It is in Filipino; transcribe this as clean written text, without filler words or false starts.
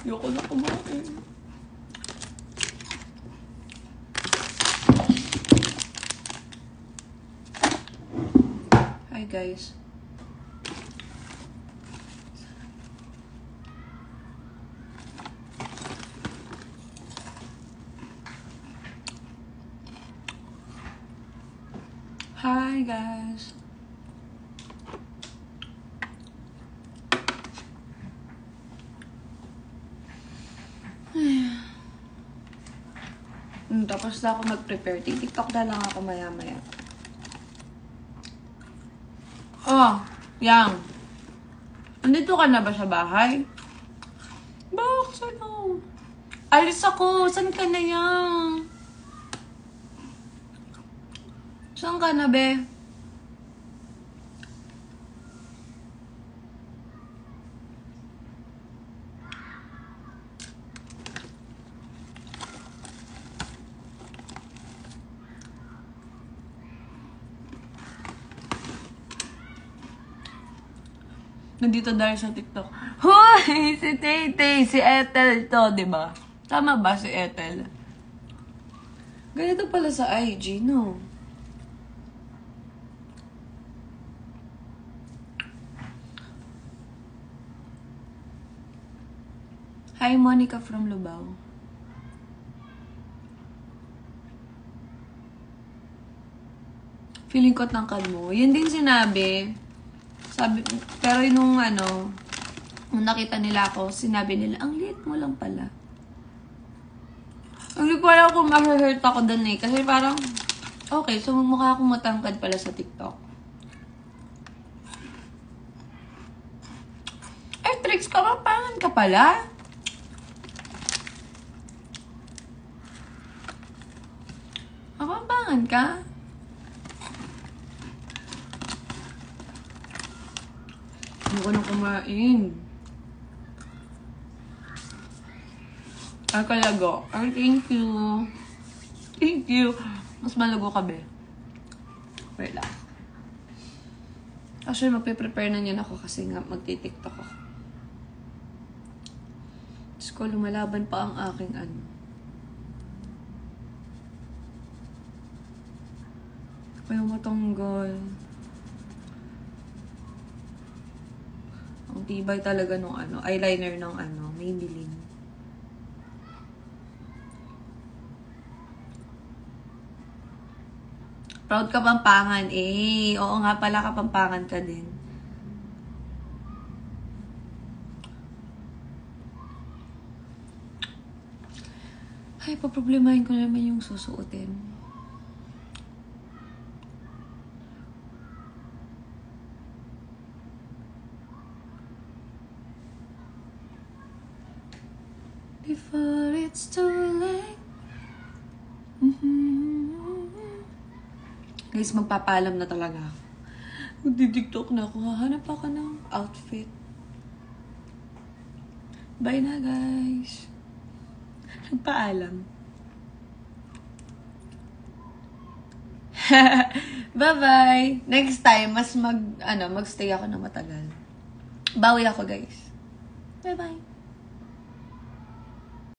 Ayoko na kumain. Hi guys. Hi guys. Tapos na ako mag-prepare. TikTok na lang ako maya-maya. Oh, Yang. Andito ka na ba sa bahay? Bakit? Ano? Alis ako. Saan ka na, Yang? Saan ka na, be? Nandito dahil sa TikTok. Hoy! Si Tay-Tay! Si Ethel to, diba? Tama ba si Ethel? Ganito pala sa IG, no? Hi, Monica from Lubao. Feeling ko tangkad mo. Yun din sinabi. Sabi, pero nung nung nakita nila ako, sinabi nila, ang liit mo lang pala. Hindi ko alam kung ma-hurt ako dun eh. Kasi parang, okay, so mukha akong matangkad pala sa TikTok. Ay, Trix, kapapangan ka pala? Kapapangan ka? Hindi ko na kumain. Ay, kalago. Ay, thank you. Thank you. Mas malago ka, be. Wait lang. Actually, magpe-prepare na niyan ako kasi nga magti-tiktok ako. Diyos ko, lumalaban pa ang aking Ayaw matanggal. Ang tibay talaga nung eyeliner ng Maybelline. Proud Kapampangan. Eh, oo nga pala, Kapampangan ka din. Ay, paproblemahin ko naman yung susuotin. Before it's too late. Guys, magpapaalam na talaga ako. Magdi-tiktok na ako. Hahanap ako ng outfit. Bye na, guys. Nagpaalam. Bye-bye. Next time, mas magstay ako na matagal. Bawi ako, guys. Bye-bye.